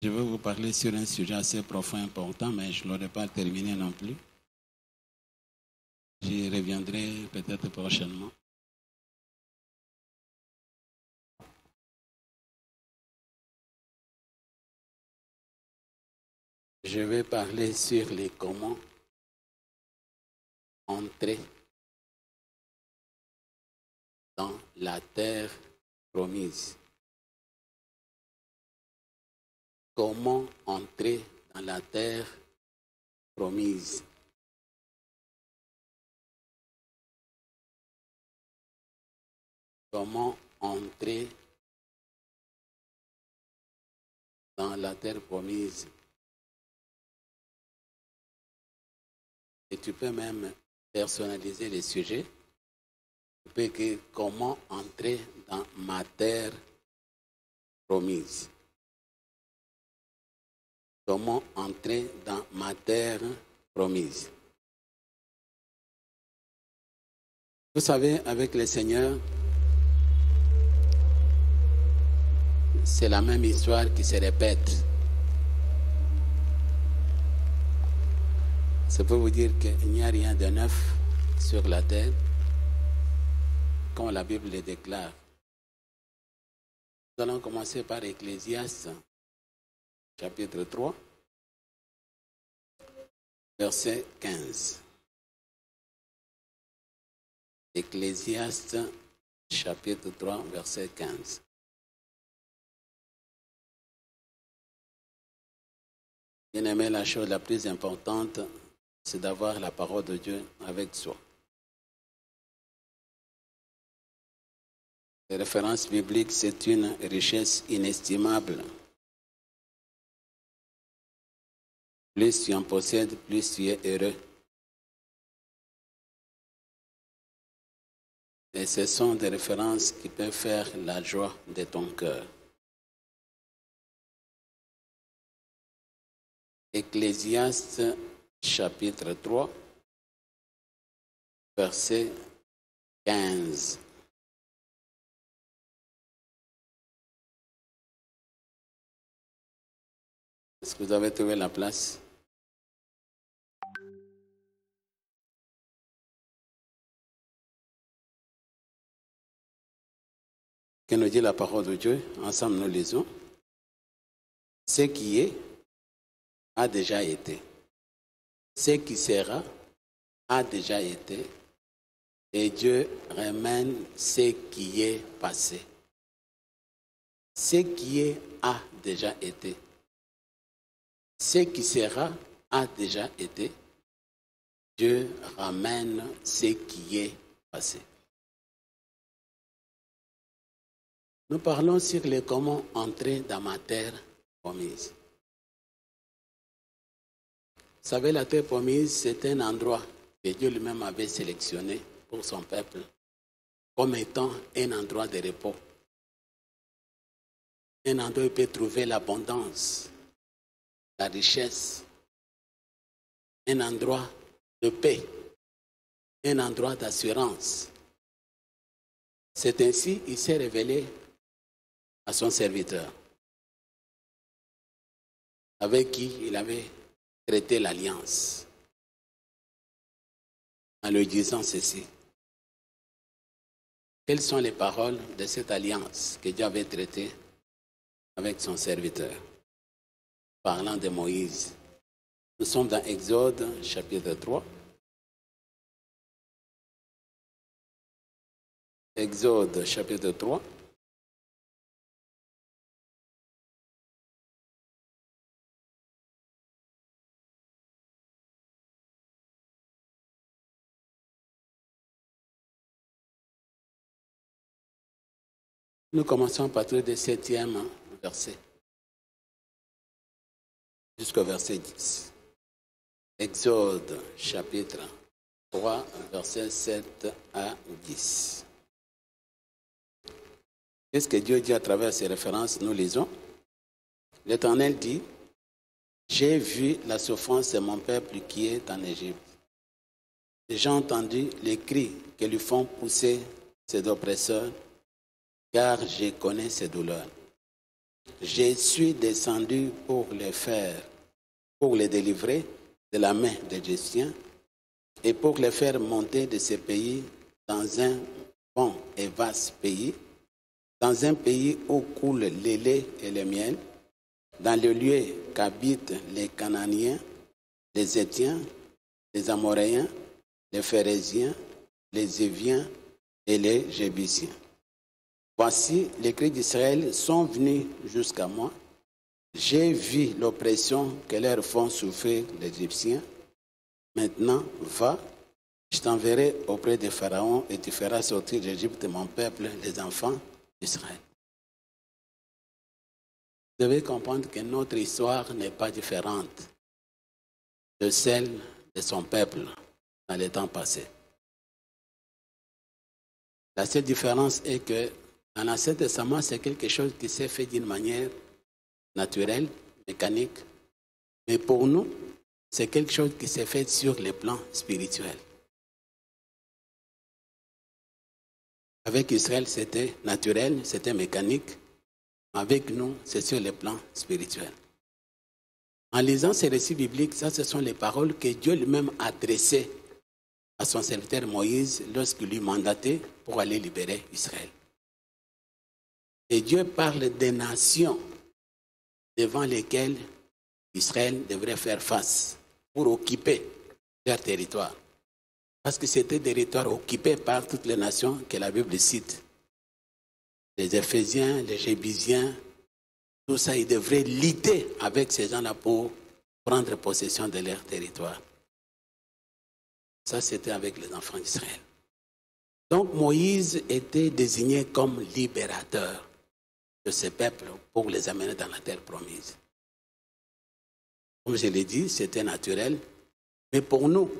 Je vais vous parler sur un sujet assez profond, important, mais je ne l'aurai pas terminé non plus. J'y reviendrai peut-être prochainement. Je vais parler sur les comment entrer dans la terre promise. Comment entrer dans la terre promise. Comment entrer dans la terre promise. Et tu peux même personnaliser les sujets. Tu peux écrire comment entrer dans ma terre promise. Comment entrer dans ma terre promise. Vous savez, avec le Seigneur, c'est la même histoire qui se répète. Ça peut vous dire qu'il n'y a rien de neuf sur la terre, comme la Bible le déclare. Nous allons commencer par Ecclésiaste, chapitre 3, verset 15. Ecclésiaste, chapitre 3, verset 15. Bien aimé, la chose la plus importante, c'est d'avoir la parole de Dieu avec soi. Les références bibliques, c'est une richesse inestimable. Plus tu en possèdes, plus tu es heureux. Et ce sont des références qui peuvent faire la joie de ton cœur. Ecclésiaste, chapitre 3, verset 15. Est-ce que vous avez trouvé la place? Que nous dit la parole de Dieu? Ensemble, nous lisons. Ce qui est a déjà été. Ce qui sera a déjà été. Et Dieu ramène ce qui est passé. Ce qui est a déjà été. Ce qui sera a déjà été. Dieu ramène ce qui est passé. Nous parlons sur le comment entrer dans ma terre promise. Vous savez, la terre promise, c'est un endroit que Dieu lui-même avait sélectionné pour son peuple comme étant un endroit de repos. Un endroit où il peut trouver l'abondance, la richesse, un endroit de paix, un endroit d'assurance. C'est ainsi qu'il s'est révélé à son serviteur, avec qui il avait traité l'alliance, en lui disant ceci. Quelles sont les paroles de cette alliance que Dieu avait traitée avec son serviteur, parlant de Moïse? Nous sommes dans Exode, chapitre 3. Exode, chapitre 3. Nous commençons à partir du 7e verset jusqu'au verset 10. Exode, chapitre 3, versets 7 à 10. Qu'est-ce que Dieu dit à travers ces références? Nous lisons. L'Éternel dit, « J'ai vu la souffrance de mon peuple qui est en Égypte. J'ai entendu les cris que lui font pousser ses oppresseurs, car je connais ses douleurs. Je suis descendu pour les délivrer de la main des Égyptiens et pour les faire monter de ce pays dans un bon et vaste pays, dans un pays où coule le lait et le miel, dans le lieu qu'habitent les Cananéens, les Hétiens, les Amoréens, les Phérésiens, les Éviens et les Jébusiens. Voici, les cris d'Israël sont venus jusqu'à moi. J'ai vu l'oppression que leur font souffrir les Égyptiens. Maintenant, va, je t'enverrai auprès de Pharaon et tu feras sortir d'Égypte mon peuple, les enfants d'Israël. Vous devez comprendre que notre histoire n'est pas différente de celle de son peuple dans les temps passés. La seule différence est que dans l'Ancien Testament, c'est quelque chose qui s'est fait d'une manière naturelle, mécanique. Mais pour nous, c'est quelque chose qui s'est fait sur le plan spirituel. Avec Israël, c'était naturel, c'était mécanique. Avec nous, c'est sur le plan spirituel. En lisant ces récits bibliques, ça, ce sont les paroles que Dieu lui-même a adressées à son serviteur Moïse lorsqu'il lui mandatait pour aller libérer Israël. Et Dieu parle des nations devant lesquelles Israël devrait faire face pour occuper leur territoire. Parce que c'était des territoires occupés par toutes les nations que la Bible cite. Les Éphésiens, les Jébusiens, tout ça, ils devraient lutter avec ces gens-là pour prendre possession de leur territoire. Ça, c'était avec les enfants d'Israël. Donc, Moïse était désigné comme libérateur de ces peuples pour les amener dans la terre promise. Comme je l'ai dit, c'était naturel. Mais pour nous,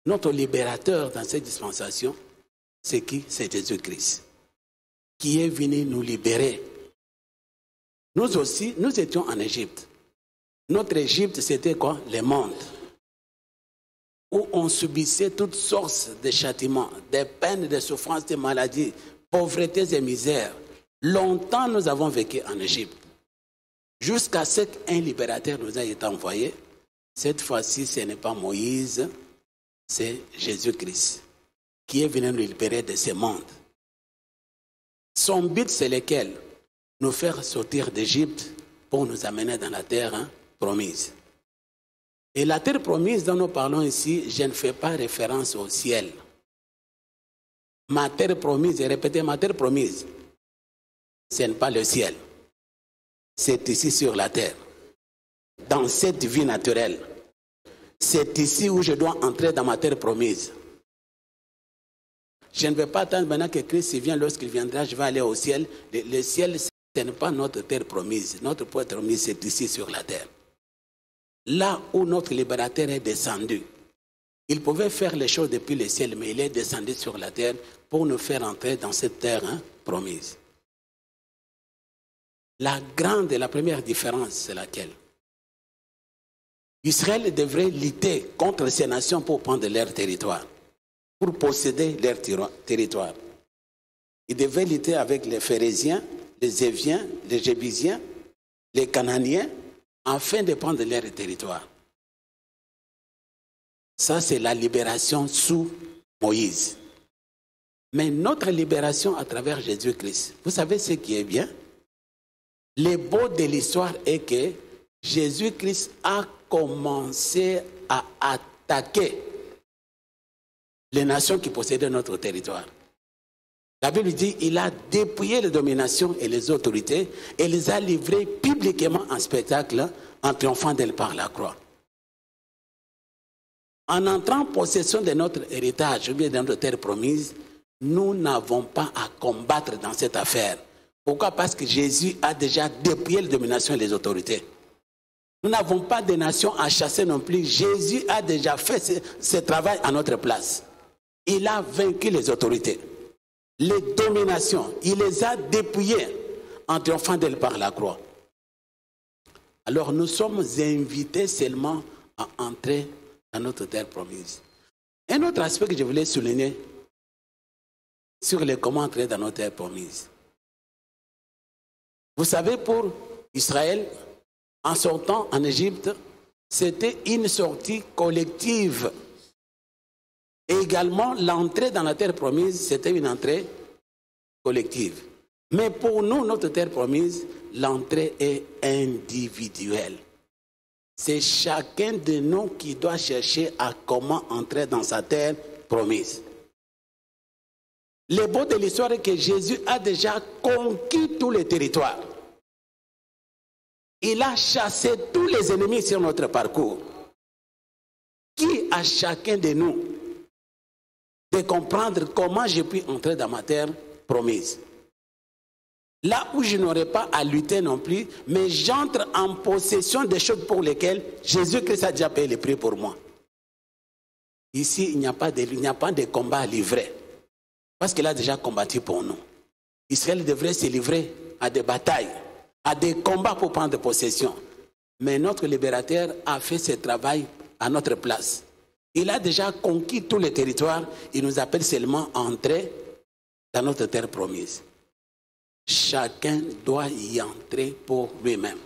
notre libérateur dans cette dispensation, c'est qui? C'est Jésus-Christ, qui est venu nous libérer. Nous aussi, nous étions en Égypte. Notre Égypte, c'était quoi? Le monde. Où on subissait toutes sortes de châtiments, des peines, des souffrances, des maladies, pauvreté et misère. Longtemps, nous avons vécu en Égypte. Jusqu'à ce qu'un libérateur nous ait été envoyé. Cette fois-ci, ce n'est pas Moïse, c'est Jésus-Christ qui est venu nous libérer de ce monde. Son but, c'est lequel? Nous faire sortir d'Égypte pour nous amener dans la terre promise. Et la terre promise dont nous parlons ici, je ne fais pas référence au ciel. Ma terre promise, et répétez, ma terre promise, ce n'est pas le ciel. C'est ici sur la terre, dans cette vie naturelle. C'est ici où je dois entrer dans ma terre promise. Je ne vais pas attendre maintenant que Christ vienne. Lorsqu'il viendra, je vais aller au ciel. Le ciel, ce n'est pas notre terre promise. Notre terre promise, c'est ici sur la terre. Là où notre libérateur est descendu. Il pouvait faire les choses depuis le ciel, mais il est descendu sur la terre pour nous faire entrer dans cette terre promise. La grande et la première différence, c'est laquelle? Israël devrait lutter contre ces nations pour prendre leur territoire, pour posséder leur territoire. Il devait lutter avec les Phérésiens, les Éviens, les Jébusiens, les Cananéens, afin de prendre leur territoire. Ça, c'est la libération sous Moïse. Mais notre libération à travers Jésus-Christ, vous savez ce qui est bien? Le beau de l'histoire est que Jésus-Christ a commencé à attaquer les nations qui possédaient notre territoire. La Bible dit qu'il a dépouillé les dominations et les autorités et les a livrées publiquement en spectacle en triomphant d'elles par la croix. En entrant en possession de notre héritage ou bien de notre terre promise, nous n'avons pas à combattre dans cette affaire. Pourquoi? Parce que Jésus a déjà dépouillé les dominations et les autorités. Nous n'avons pas de nations à chasser non plus. Jésus a déjà fait ce travail à notre place. Il a vaincu les autorités. Les dominations, il les a dépouillées en triomphant d'elles par la croix. Alors nous sommes invités seulement à entrer dans notre terre promise. Un autre aspect que je voulais souligner sur les comment entrer dans notre terre promise. Vous savez, pour Israël, en sortant en Égypte, c'était une sortie collective. Et également, l'entrée dans la terre promise, c'était une entrée collective. Mais pour nous, notre terre promise, l'entrée est individuelle. C'est chacun de nous qui doit chercher à comment entrer dans sa terre promise. Le beau de l'histoire est que Jésus a déjà conquis tous les territoires. Il a chassé tous les ennemis sur notre parcours. Qui à chacun de nous de comprendre comment je puis entrer dans ma terre promise. Là où je n'aurai pas à lutter non plus, mais j'entre en possession des choses pour lesquelles Jésus-Christ a déjà payé le prix pour moi. Ici, il n'y a pas de combat à livrer. Parce qu'il a déjà combattu pour nous. Israël devrait se livrer à des batailles, à des combats pour prendre possession. Mais notre libérateur a fait ce travail à notre place. Il a déjà conquis tous les territoires. Il nous appelle seulement à entrer dans notre terre promise. Chacun doit y entrer pour lui-même.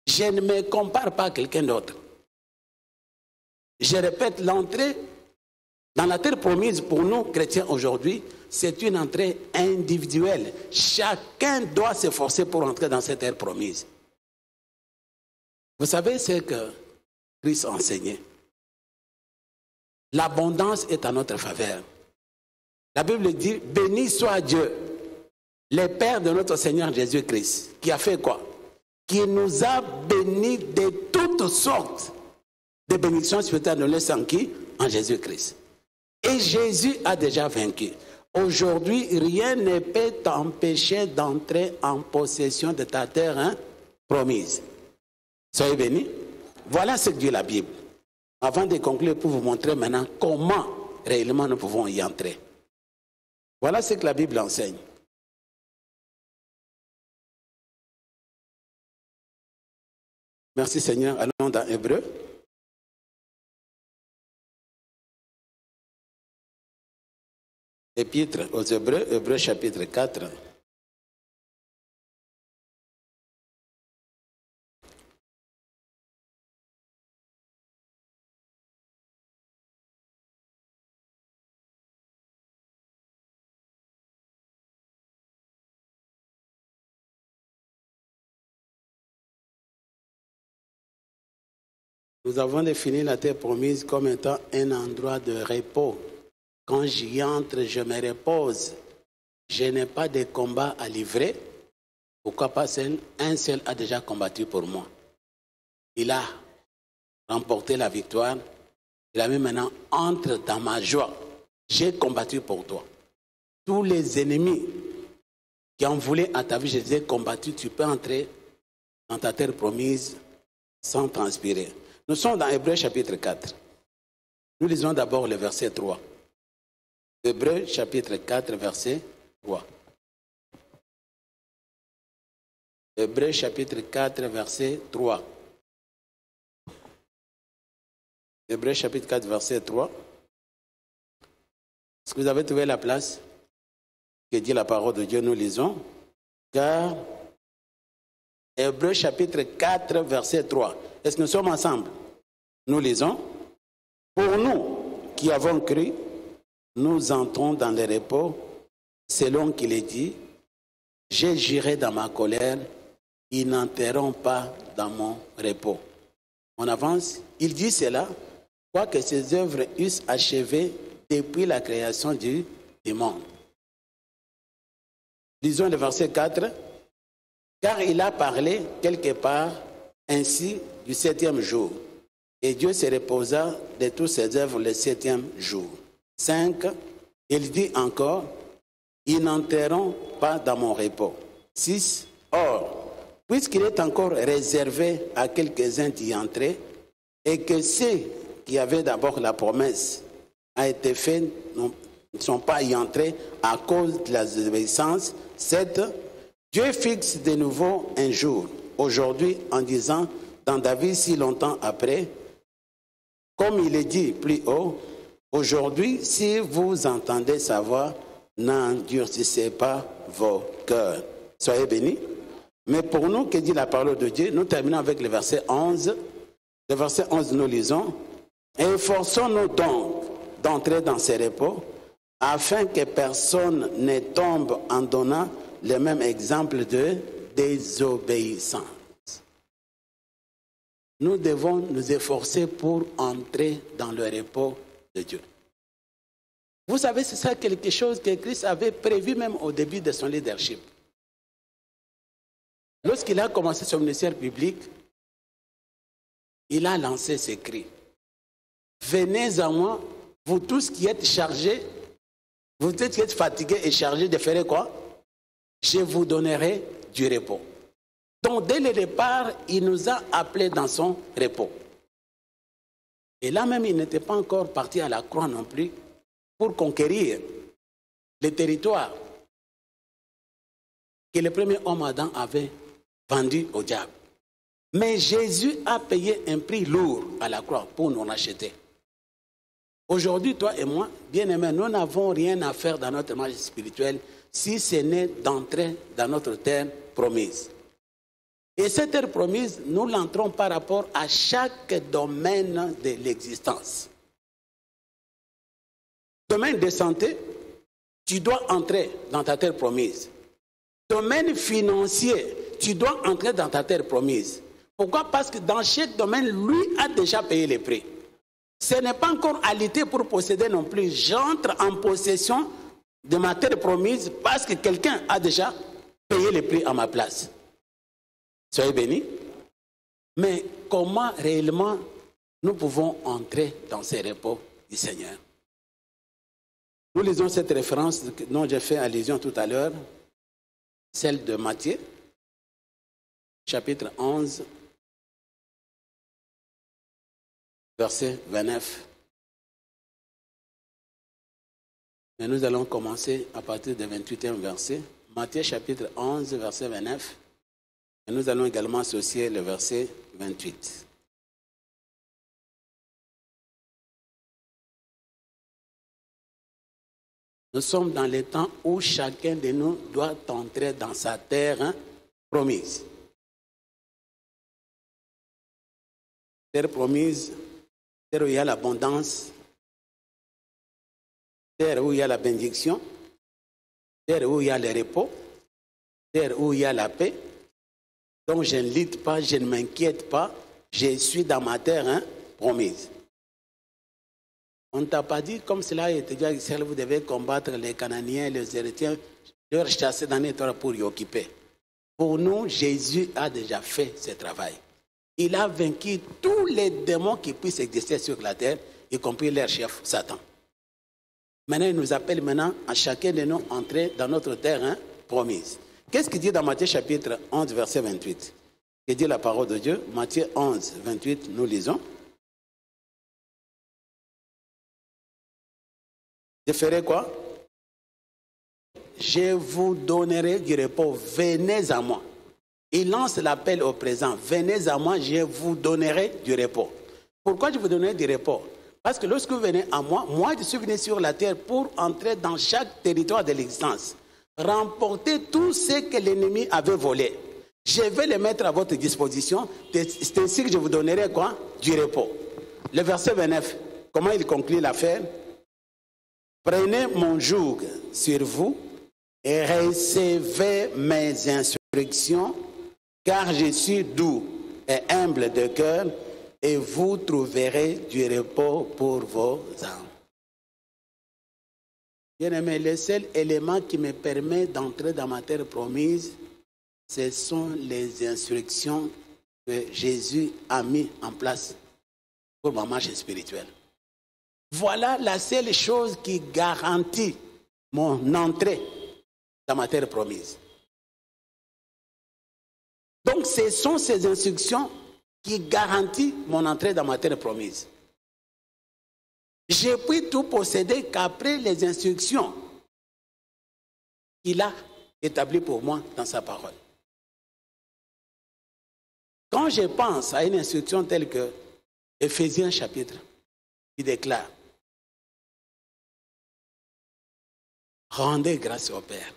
Je ne me compare pas à quelqu'un d'autre. Je répète, l'entrée dans la terre promise pour nous, chrétiens aujourd'hui, c'est une entrée individuelle. Chacun doit s'efforcer pour entrer dans cette terre promise. Vous savez ce que Christ enseignait? L'abondance est à notre faveur. La Bible dit, béni soit Dieu, le Père de notre Seigneur Jésus-Christ, qui a fait quoi? Qui nous a bénis de toutes sortes de bénédictions spirituelles dans le sang qui? En Jésus-Christ. Et Jésus a déjà vaincu. Aujourd'hui, rien ne peut t'empêcher d'entrer en possession de ta terre promise. Soyez bénis. Voilà ce que dit la Bible. Avant de conclure, pour vous montrer maintenant comment réellement nous pouvons y entrer. Voilà ce que la Bible enseigne. Merci Seigneur. Allons dans Hébreu. Épître aux Hébreux, Hébreux chapitre 4. Nous avons défini la terre promise comme étant un endroit de repos. Quand j'y entre, je me repose. Je n'ai pas de combat à livrer. Pourquoi pas un seul a déjà combattu pour moi. Il a remporté la victoire. Il a mis maintenant, entre dans ma joie. J'ai combattu pour toi. Tous les ennemis qui en voulaient à ta vie, je les ai combattus. Tu peux entrer dans ta terre promise sans transpirer. Nous sommes dans Hébreux chapitre 4. Nous lisons d'abord le verset 3. Hébreux chapitre 4, verset 3. Hébreux chapitre 4, verset 3. Hébreux chapitre 4, verset 3. Est-ce que vous avez trouvé la place que dit la parole de Dieu? Nous lisons. Car Hébreux chapitre 4, verset 3. Est-ce que nous sommes ensemble? Nous lisons. Pour nous qui avons cru, nous entrons dans le repos, selon qu'il est dit, j'ai juré dans ma colère, ils n'entreront pas dans mon repos. On avance. Il dit cela, quoique ses œuvres eussent achevé depuis la création du monde. Lisons le verset 4. Car il a parlé quelque part ainsi du 7e jour. Et Dieu se reposa de toutes ses œuvres le 7e jour. 5. Il dit encore, ils n'entreront pas dans mon repos. 6. Or, puisqu'il est encore réservé à quelques-uns d'y entrer, et que ceux qui avaient d'abord la promesse a été faite ne sont pas y entrés à cause de la désobéissance. 7. Dieu fixe de nouveau un jour, aujourd'hui, en disant, dans David si longtemps après, comme il est dit plus haut, aujourd'hui, si vous entendez sa voix, n'endurcissez pas vos cœurs. Soyez bénis. Mais pour nous, que dit la parole de Dieu? Nous terminons avec le verset 11. Le verset 11, nous lisons. « Efforçons-nous donc d'entrer dans ces repos, afin que personne ne tombe en donnant le même exemple de désobéissance. » Nous devons nous efforcer pour entrer dans le repos de Dieu. Vous savez, c'est ça quelque chose que Christ avait prévu même au début de son leadership. Lorsqu'il a commencé son ministère public, il a lancé ces cris. « Venez à moi, vous tous qui êtes chargés, vous tous qui êtes fatigués et chargés de faire quoi? Je vous donnerai du repos. » Donc, dès le départ, il nous a appelés dans son repos. Et là même, il n'était pas encore parti à la croix non plus pour conquérir les territoires que le premier homme Adam avait vendus au diable. Mais Jésus a payé un prix lourd à la croix pour nous racheter. Aujourd'hui, toi et moi, bien-aimés, nous n'avons rien à faire dans notre marche spirituelle si ce n'est d'entrer dans notre terre promise. Et cette terre promise, nous l'entrons par rapport à chaque domaine de l'existence. Domaine de santé, tu dois entrer dans ta terre promise. Domaine financier, tu dois entrer dans ta terre promise. Pourquoi? Parce que dans chaque domaine, lui a déjà payé les prix. Ce n'est pas encore à lutter pour posséder non plus. J'entre en possession de ma terre promise parce que quelqu'un a déjà payé les prix à ma place. Soyez bénis. Mais comment réellement nous pouvons entrer dans ces repos du Seigneur? Nous lisons cette référence dont j'ai fait allusion tout à l'heure, celle de Matthieu, chapitre 11, verset 29. Et nous allons commencer à partir du 28e verset. Matthieu chapitre 11, verset 29. Et nous allons également associer le verset 28. Nous sommes dans les temps où chacun de nous doit entrer dans sa terre promise. Terre promise, terre où il y a l'abondance, terre où il y a la bénédiction, terre où il y a le repos, terre où il y a la paix. Donc je ne lutte pas, je ne m'inquiète pas, je suis dans ma terre promise. On ne t'a pas dit, comme cela a été dit à Israël, vous devez combattre les Cananéens, les Hérétiens, leur chasser dans les terres pour y occuper. Pour nous, Jésus a déjà fait ce travail. Il a vaincu tous les démons qui puissent exister sur la terre, y compris leur chef, Satan. Maintenant, il nous appelle à chacun de nous entrer dans notre terre promise. Qu'est-ce qu'il dit dans Matthieu chapitre 11, verset 28? Que dit la parole de Dieu? Matthieu 11, 28, nous lisons. Je ferai quoi? Je vous donnerai du repos. Venez à moi. Il lance l'appel au présent. Venez à moi, je vous donnerai du repos. Pourquoi je vous donnerai du repos? Parce que lorsque vous venez à moi, moi je suis venu sur la terre pour entrer dans chaque territoire de l'existence. Remporter tout ce que l'ennemi avait volé. Je vais le mettre à votre disposition. C'est ainsi que je vous donnerai quoi? Du repos. Le verset 29, comment il conclut l'affaire? Prenez mon joug sur vous et recevez mes instructions, car je suis doux et humble de cœur, et vous trouverez du repos pour vos âmes. Bien-aimé, le seul élément qui me permet d'entrer dans ma terre promise, ce sont les instructions que Jésus a mis en place pour ma marche spirituelle. Voilà la seule chose qui garantit mon entrée dans ma terre promise. Donc, ce sont ces instructions qui garantissent mon entrée dans ma terre promise. Je puis tout posséder qu'après les instructions qu'il a établies pour moi dans sa parole. Quand je pense à une instruction telle que Éphésiens chapitre, qui déclare: rendez grâce au Père,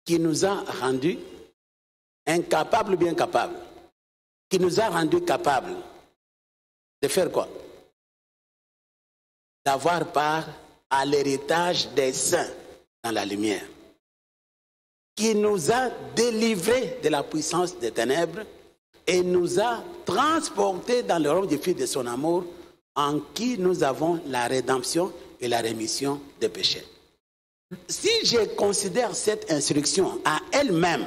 qui nous a rendu incapable ou bien capable, qui nous a rendus capables de faire quoi? D'avoir part à l'héritage des saints dans la lumière, qui nous a délivrés de la puissance des ténèbres et nous a transportés dans le royaume du Fils de son amour, en qui nous avons la rédemption et la rémission des péchés. Si je considère cette instruction à elle-même,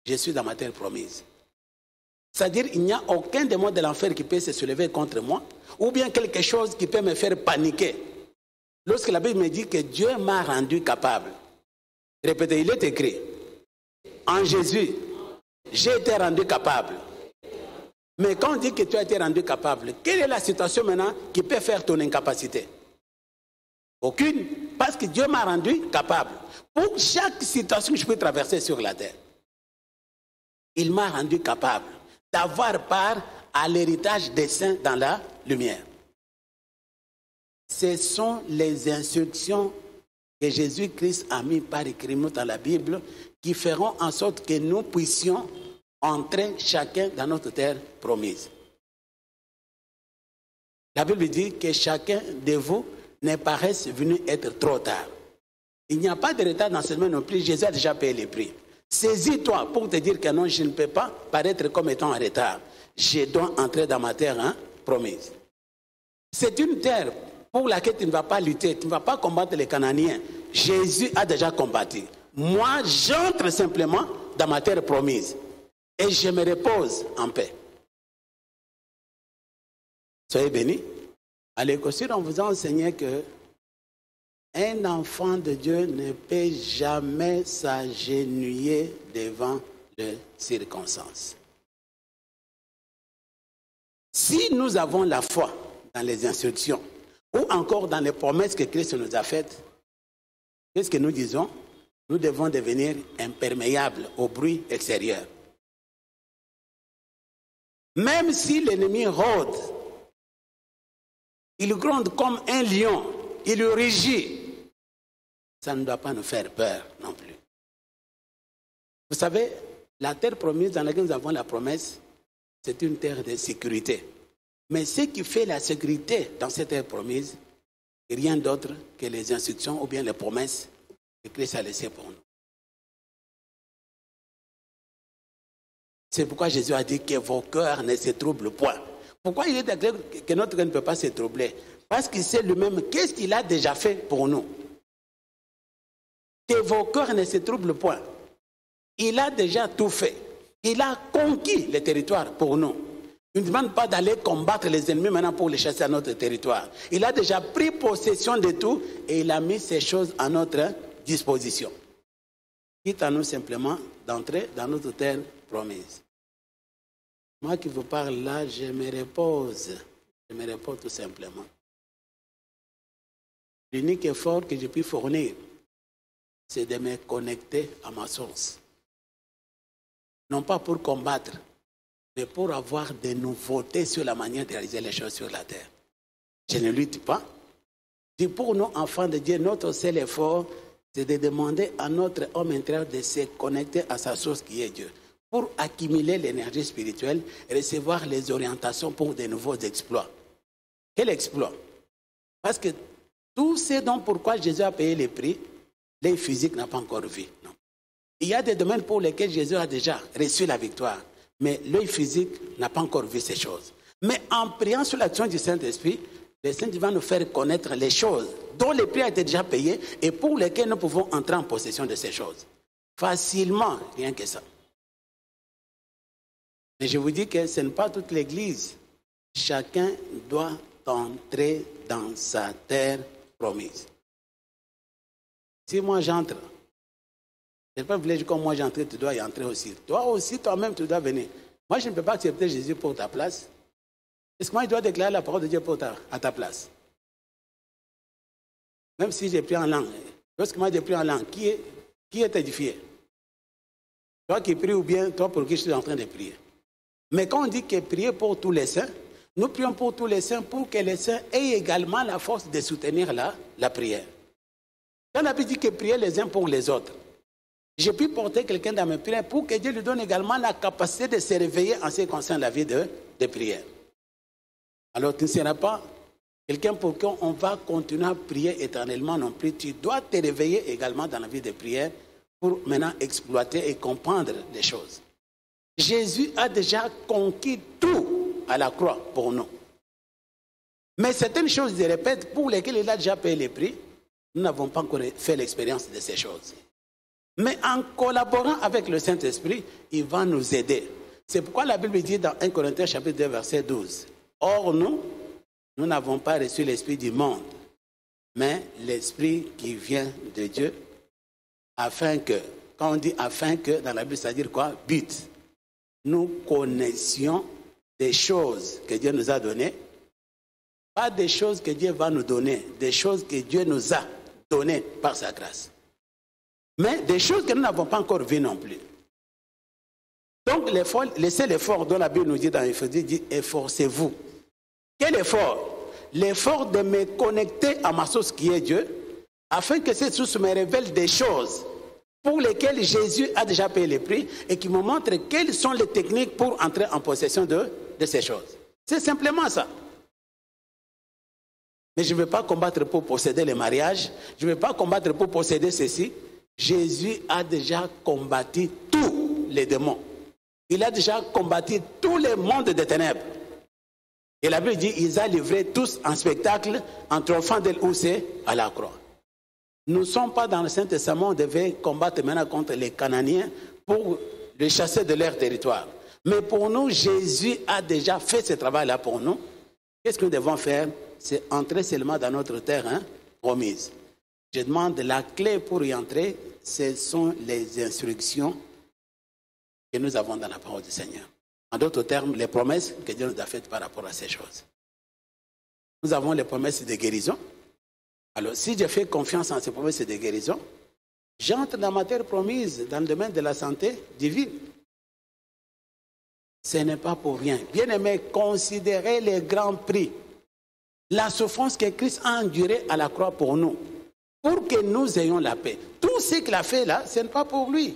je suis dans ma terre promise. C'est-à-dire qu'il n'y a aucun démon de l'enfer qui peut se soulever contre moi, ou bien quelque chose qui peut me faire paniquer. Lorsque la Bible me dit que Dieu m'a rendu capable, répétez, il est écrit, en Jésus, j'ai été rendu capable. Mais quand on dit que tu as été rendu capable, quelle est la situation maintenant qui peut faire ton incapacité? Aucune, parce que Dieu m'a rendu capable. Pour chaque situation que je peux traverser sur la terre, il m'a rendu capable d'avoir part à l'héritage des saints dans la lumière. Ce sont les instructions que Jésus-Christ a mis par écrit dans la Bible qui feront en sorte que nous puissions entrer chacun dans notre terre promise. La Bible dit que chacun de vous ne paraisse venu être trop tard. Il n'y a pas de retard dans ce domaine non plus. Jésus a déjà payé les prix. Saisis-toi pour te dire que non, je ne peux pas paraître comme étant en retard. Je dois entrer dans ma terre promise. C'est une terre pour laquelle tu ne vas pas lutter, tu ne vas pas combattre les Cananéens. Jésus a déjà combattu. Moi, j'entre simplement dans ma terre promise et je me repose en paix. Soyez bénis. À l'écosur, on vous a enseigné que un enfant de Dieu ne peut jamais s'agenouiller devant les circonstances. Si nous avons la foi dans les instructions ou encore dans les promesses que Christ nous a faites, qu'est-ce que nous disons? Nous devons devenir imperméables au bruit extérieur. Même si l'ennemi rôde, il gronde comme un lion, il rugit, ça ne doit pas nous faire peur non plus. Vous savez, la terre promise dans laquelle nous avons la promesse, c'est une terre de sécurité. Mais ce qui fait la sécurité dans cette terre promise, c'est rien d'autre que les instructions ou bien les promesses que Christ a laissées pour nous. C'est pourquoi Jésus a dit que vos cœurs ne se troublent point. Pourquoi il est déclaré que notre cœur ne peut pas se troubler? Parce qu'il sait lui-même qu'est-ce qu'il a déjà fait pour nous. Que vos cœurs ne se troublent point. Il a déjà tout fait. Il a conquis le territoire pour nous. Il ne demande pas d'aller combattre les ennemis maintenant pour les chasser à notre territoire. Il a déjà pris possession de tout et il a mis ces choses à notre disposition. Quitte à nous simplement d'entrer dans notre terre promise. Moi qui vous parle là, je me repose. Je me repose tout simplement. L'unique effort que je puis fournir, c'est de me connecter à ma source. Non pas pour combattre, mais pour avoir des nouveautés sur la manière de réaliser les choses sur la terre. Je ne lutte pas. Et pour nous, enfants de Dieu, notre seul effort, c'est de demander à notre homme intérieur de se connecter à sa source qui est Dieu, pour accumuler l'énergie spirituelle et recevoir les orientations pour de nouveaux exploits. Quel exploit? Parce que tout ce dont pourquoi Jésus a payé les prix, l'œil physique n'a pas encore vu. Non. Il y a des domaines pour lesquels Jésus a déjà reçu la victoire, mais l'œil physique n'a pas encore vu ces choses. Mais en priant sur l'action du Saint-Esprit, le Saint-Esprit va nous faire connaître les choses dont le prix a été déjà payé et pour lesquelles nous pouvons entrer en possession de ces choses. Facilement, rien que ça. Mais je vous dis que ce n'est pas toute l'Église. Chacun doit entrer dans sa terre promise. Si moi j'entre, je ne peux pas vous dire comme moi j'entre, tu dois y entrer aussi. Toi aussi, toi-même, tu dois venir. Moi, je ne peux pas accepter Jésus pour ta place. Est-ce que moi, je dois déclarer la parole de Dieu à ta place? Même si j'ai pris en langue. Lorsque moi j'ai pris en langue, qui est édifié? Toi qui pries ou bien toi pour qui je suis en train de prier? Mais quand on dit que prier pour tous les saints, nous prions pour tous les saints pour que les saints aient également la force de soutenir la prière. Quand on a dit que prier les uns pour les autres, J'ai pu porter quelqu'un dans mes prières pour que Dieu lui donne également la capacité de se réveiller en ce qui concerne la vie de prière. Alors tu ne seras pas quelqu'un pour qui on va continuer à prier éternellement non plus. Tu dois te réveiller également dans la vie de prière pour maintenant exploiter et comprendre les choses. Jésus a déjà conquis tout à la croix pour nous. Mais certaines choses, je répète, pour lesquelles il a déjà payé les prix, nous n'avons pas encore fait l'expérience de ces choses. Mais en collaborant avec le Saint-Esprit, il va nous aider. C'est pourquoi la Bible dit dans 1 Corinthiens chapitre 2, verset 12. Or, nous n'avons pas reçu l'esprit du monde, mais l'esprit qui vient de Dieu, afin que, quand on dit afin que, dans la Bible, ça veut dire quoi? But. Nous connaissions des choses que Dieu nous a données, pas des choses que Dieu va nous donner, des choses que Dieu nous a données par sa grâce. Mais des choses que nous n'avons pas encore vues non plus. Donc, laissez l'effort dont la Bible nous dit dans Éphésiens, dit efforcez-vous. Quel effort? L'effort de me connecter à ma source qui est Dieu, afin que cette source me révèle des choses pour lesquelles Jésus a déjà payé les prix et qui me montre quelles sont les techniques pour entrer en possession de ces choses. C'est simplement ça. Mais je ne vais pas combattre pour posséder les mariages, je ne vais pas combattre pour posséder ceci. Jésus a déjà combattu tous les démons. Il a déjà combattu tous les mondes des ténèbres. Et la Bible dit, ils ont livré tous en spectacle en triomphant d'elle où c'est à la croix. Nous ne sommes pas dans le Saint-Testament, on devait combattre maintenant contre les Cananéens pour les chasser de leur territoire. Mais pour nous, Jésus a déjà fait ce travail-là pour nous. Qu'est-ce que nous devons faire? C'est entrer seulement dans notre terre promise. Je demande la clé pour y entrer, ce sont les instructions que nous avons dans la parole du Seigneur. En d'autres termes, les promesses que Dieu nous a faites par rapport à ces choses. Nous avons les promesses de guérison. Alors, si je fais confiance en ces promesses de guérison, j'entre dans ma terre promise, dans le domaine de la santé divine. Ce n'est pas pour rien. Bien-aimés, considérez les grands prix. La souffrance que Christ a endurée à la croix pour nous, pour que nous ayons la paix. Tout ce qu'il a fait là, ce n'est pas pour lui.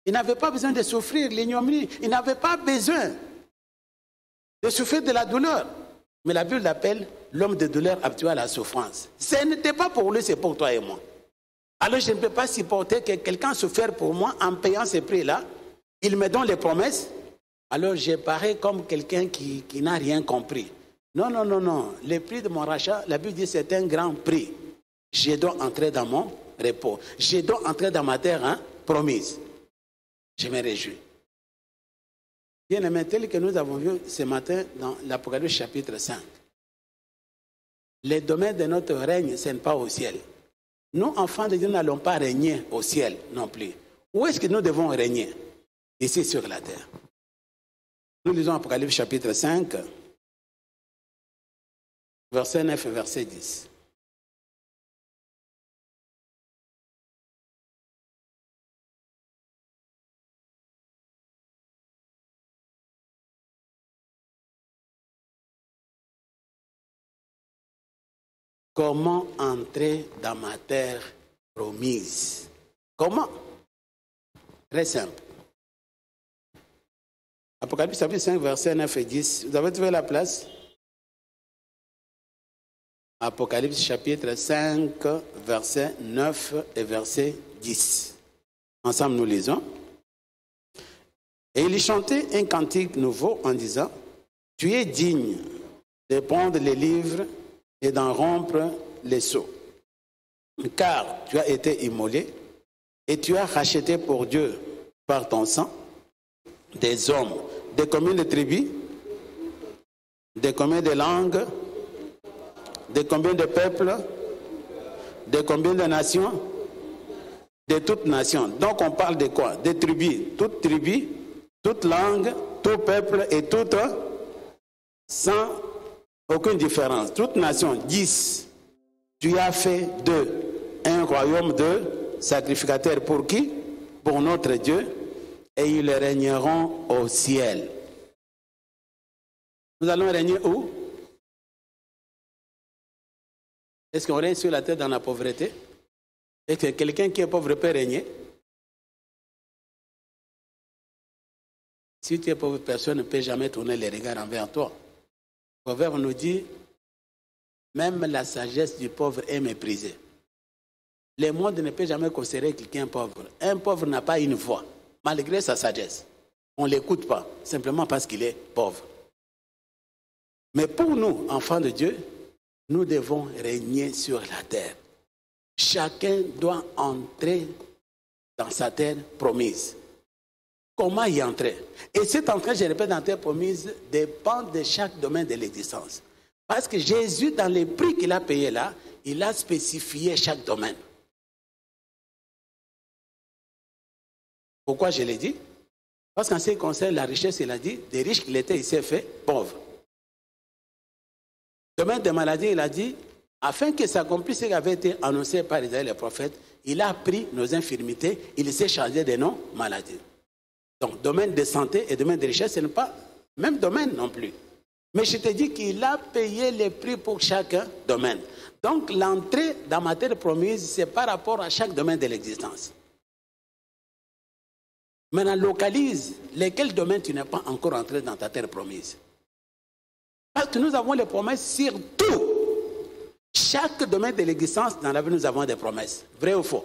Il n'avait pas besoin de souffrir l'ignominie. Il n'avait pas besoin de souffrir de la douleur. Mais la Bible l'appelle l'homme de douleur habitué à la souffrance. Ce n'était pas pour lui, c'est pour toi et moi. Alors je ne peux pas supporter que quelqu'un souffre pour moi en payant ces prix-là. Il me donne les promesses. Alors je parais comme quelqu'un qui n'a rien compris. Non, non, non, non. Le prix de mon rachat, la Bible dit c'est un grand prix. Je dois entrer dans mon repos. Je dois entrer dans ma terre promise. Je me réjouis. Bien aimé, tel que nous avons vu ce matin dans l'Apocalypse chapitre 5. Les domaines de notre règne, ce n'est pas au ciel. Nous, enfants de Dieu, n'allons pas régner au ciel non plus. Où est-ce que nous devons régner? Ici sur la terre. Nous lisons Apocalypse chapitre 5, verset 9 et verset 10. Comment entrer dans ma terre promise? Comment? Très simple. Apocalypse chapitre 5, verset 9 et 10. Vous avez trouvé la place? Apocalypse chapitre 5, verset 9 et verset 10. Ensemble, nous lisons. Et il chantait un cantique nouveau en disant, « Tu es digne de prendre les livres et d'en rompre les sceaux. Car tu as été immolé et tu as racheté pour Dieu par ton sang des hommes de combien de tribus, de combien de langues, de combien de peuples, de combien de nations, de toutes nations. » Donc on parle de quoi? Des tribus, toute langue, tout peuple et toute sans aucune différence. Toute nation, 10. Tu as fait d'eux un royaume de sacrificateurs pour qui? Pour notre Dieu. Et ils régneront au ciel. Nous allons régner où? Est-ce qu'on règne sur la terre dans la pauvreté? Est-ce que quelqu'un qui est pauvre peut régner? Si tu es pauvre, personne ne peut jamais tourner les regards envers toi. Le proverbe nous dit, même la sagesse du pauvre est méprisée. Le monde ne peut jamais considérer quelqu'un pauvre. Un pauvre n'a pas une voix, malgré sa sagesse. On ne l'écoute pas, simplement parce qu'il est pauvre. Mais pour nous, enfants de Dieu, nous devons régner sur la terre. Chacun doit entrer dans sa terre promise. Comment y entrer? Et cette entrée, je répète, dans la terre promise, dépend de chaque domaine de l'existence. Parce que Jésus, dans les prix qu'il a payés là, il a spécifié chaque domaine. Pourquoi je l'ai dit? Parce qu'en ce qui concerne la richesse, il a dit, des riches qu'il était, il s'est fait pauvre. Domaine des maladies, il a dit, afin que s'accomplisse ce qui avait été annoncé par Isaïe le prophète, il a pris nos infirmités, il s'est chargé de nos maladies. Donc, domaine de santé et domaine de richesse, ce n'est pas le même domaine non plus. Mais je te dis qu'il a payé les prix pour chaque domaine. Donc, l'entrée dans ma terre promise, c'est par rapport à chaque domaine de l'existence. Maintenant, localise lesquels domaines tu n'es pas encore entré dans ta terre promise. Parce que nous avons les promesses sur tout. Chaque domaine de l'existence, dans la vie, nous avons des promesses. Vrai ou faux?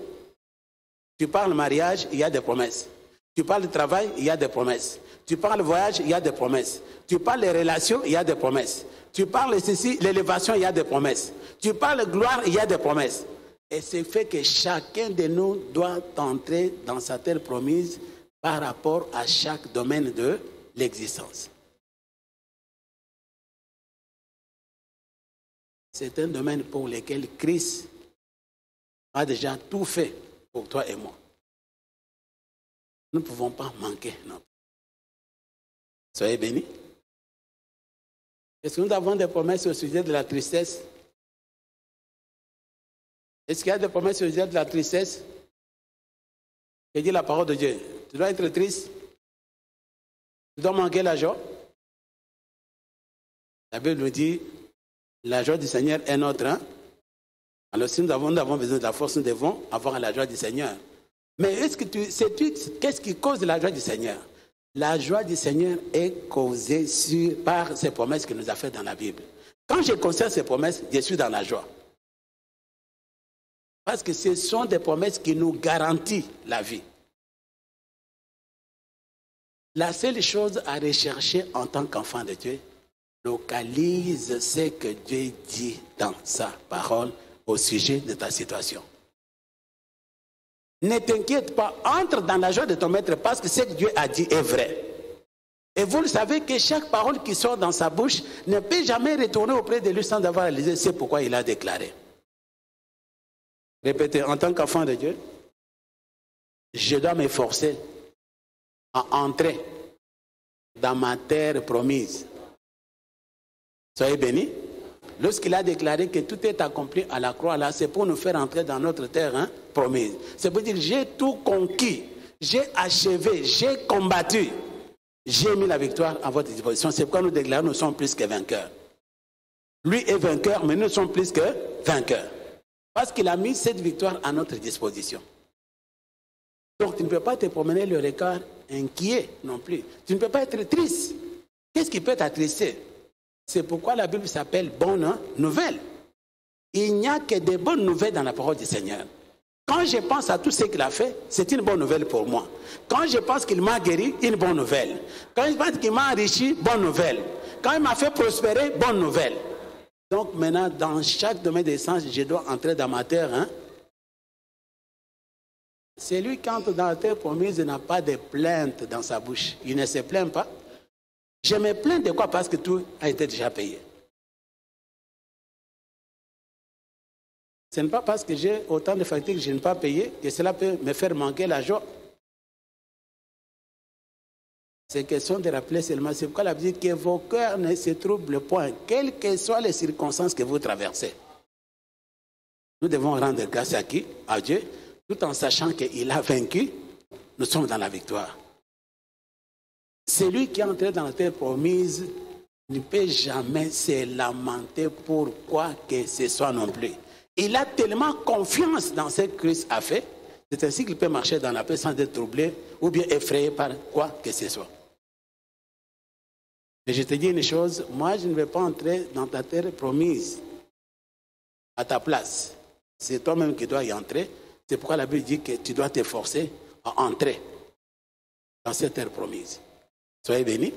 Tu parles mariage, il y a des promesses. Tu parles de travail, il y a des promesses. Tu parles voyage, il y a des promesses. Tu parles des relations, il y a des promesses. Tu parles de ceci, l'élévation, il y a des promesses. Tu parles de gloire, il y a des promesses. Et c'est fait que chacun de nous doit entrer dans sa terre promise par rapport à chaque domaine de l'existence. C'est un domaine pour lequel Christ a déjà tout fait pour toi et moi. Nous ne pouvons pas manquer. Non. Soyez bénis. Est-ce que nous avons des promesses au sujet de la tristesse? Est-ce qu'il y a des promesses au sujet de la tristesse? Je dis la parole de Dieu. Tu dois être triste. Tu dois manquer la joie. La Bible nous dit, la joie du Seigneur est notre. Alors si nous avons besoin de la force, nous devons avoir la joie du Seigneur. Mais est-ce que qu'est-ce qui cause la joie du Seigneur? La joie du Seigneur est causée par ces promesses qu'il nous a faites dans la Bible. Quand je conserve ces promesses, je suis dans la joie. Parce que ce sont des promesses qui nous garantissent la vie. La seule chose à rechercher en tant qu'enfant de Dieu, localise ce que Dieu dit dans sa parole au sujet de ta situation. Ne t'inquiète pas, entre dans la joie de ton maître parce que ce que Dieu a dit est vrai. Et vous le savez que chaque parole qui sort dans sa bouche ne peut jamais retourner auprès de lui sans avoir réalisé c'est pourquoi il a déclaré. Répétez, en tant qu'enfant de Dieu, je dois m'efforcer à entrer dans ma terre promise. Soyez bénis. Lorsqu'il a déclaré que tout est accompli à la croix, là, c'est pour nous faire entrer dans notre terre promise. C'est pour dire, j'ai tout conquis, j'ai achevé, j'ai combattu. J'ai mis la victoire à votre disposition. C'est pourquoi nous déclarons, nous sommes plus que vainqueurs. Lui est vainqueur, mais nous sommes plus que vainqueurs. Parce qu'il a mis cette victoire à notre disposition. Donc tu ne peux pas te promener le regard inquiet non plus. Tu ne peux pas être triste. Qu'est-ce qui peut t'attrister? C'est pourquoi la Bible s'appelle bonne nouvelle. Il n'y a que des bonnes nouvelles dans la parole du Seigneur. Quand je pense à tout ce qu'il a fait, c'est une bonne nouvelle pour moi. Quand je pense qu'il m'a guéri, une bonne nouvelle. Quand je pense qu'il m'a enrichi, bonne nouvelle. Quand il m'a fait prospérer, bonne nouvelle. Donc maintenant, dans chaque domaine d'essence, je dois entrer dans ma terre. Celui qui entre dans la terre promise n'a pas de plainte dans sa bouche. Il ne se plaint pas. Je me plains de quoi? Parce que tout a été déjà payé. Ce n'est pas parce que j'ai autant de factures que je n'ai pas payé que cela peut me faire manquer la joie. C'est question de rappeler seulement. C'est pourquoi la Bible dit que vos cœurs ne se troublent point, quelles que soient les circonstances que vous traversez. Nous devons rendre grâce à qui? À Dieu, tout en sachant qu'il a vaincu. Nous sommes dans la victoire. Celui qui est entré dans la terre promise ne peut jamais se lamenter pour quoi que ce soit non plus. Il a tellement confiance dans ce que Christ a fait, c'est ainsi qu'il peut marcher dans la paix sans être troublé ou bien effrayé par quoi que ce soit. Mais je te dis une chose, moi je ne vais pas entrer dans ta terre promise à ta place. C'est toi-même qui dois y entrer. C'est pourquoi la Bible dit que tu dois t'efforcer à entrer dans cette terre promise. Soyez bénis.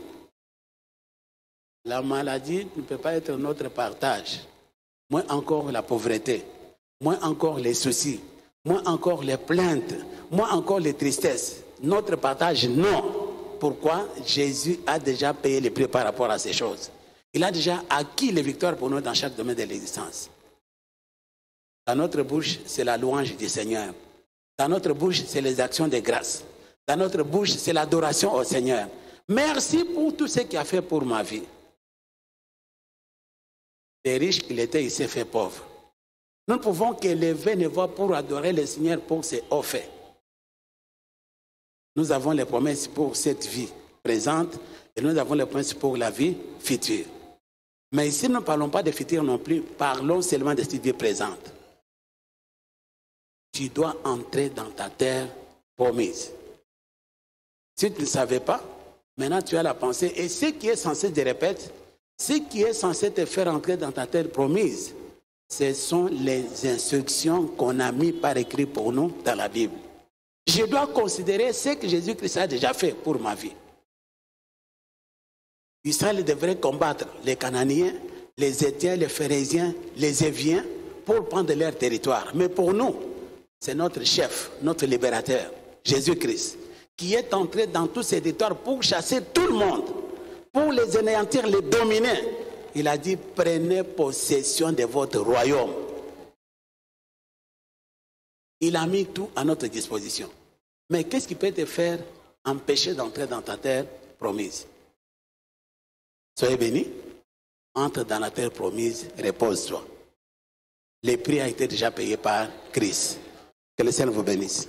La maladie ne peut pas être notre partage. Moins encore la pauvreté, moins encore les soucis, moins encore les plaintes, moins encore les tristesses. Notre partage, non. Pourquoi? Jésus a déjà payé le prix par rapport à ces choses. Il a déjà acquis les victoires pour nous dans chaque domaine de l'existence. Dans notre bouche, c'est la louange du Seigneur. Dans notre bouche, c'est les actions de grâce. Dans notre bouche, c'est l'adoration au Seigneur. Merci pour tout ce qu'il a fait pour ma vie. Les riches qu'il était, il s'est fait pauvre. Nous ne pouvons qu'élever nos voix pour adorer le Seigneur pour ses hauts faits. Nous avons les promesses pour cette vie présente et nous avons les promesses pour la vie future. Mais ici, nous ne parlons pas de futur non plus, parlons seulement de cette vie présente. Tu dois entrer dans ta terre promise. Si tu ne savais pas, maintenant tu as la pensée. Et ce qui est censé, je répète, ce qui est censé te faire entrer dans ta terre promise, ce sont les instructions qu'on a mises par écrit pour nous dans la Bible. Je dois considérer ce que Jésus-Christ a déjà fait pour ma vie. Israël devrait combattre les Cananéens, les Hétiens, les Phérésiens, les Éviens pour prendre leur territoire. Mais pour nous, c'est notre chef, notre libérateur, Jésus-Christ, qui est entré dans tous ces territoires pour chasser tout le monde, pour les anéantir, les dominer. Il a dit, prenez possession de votre royaume. Il a mis tout à notre disposition. Mais qu'est-ce qui peut te faire empêcher d'entrer dans ta terre promise? Soyez bénis. Entre dans la terre promise, repose-toi. Le prix a été déjà payé par Christ. Que le Seigneur vous bénisse.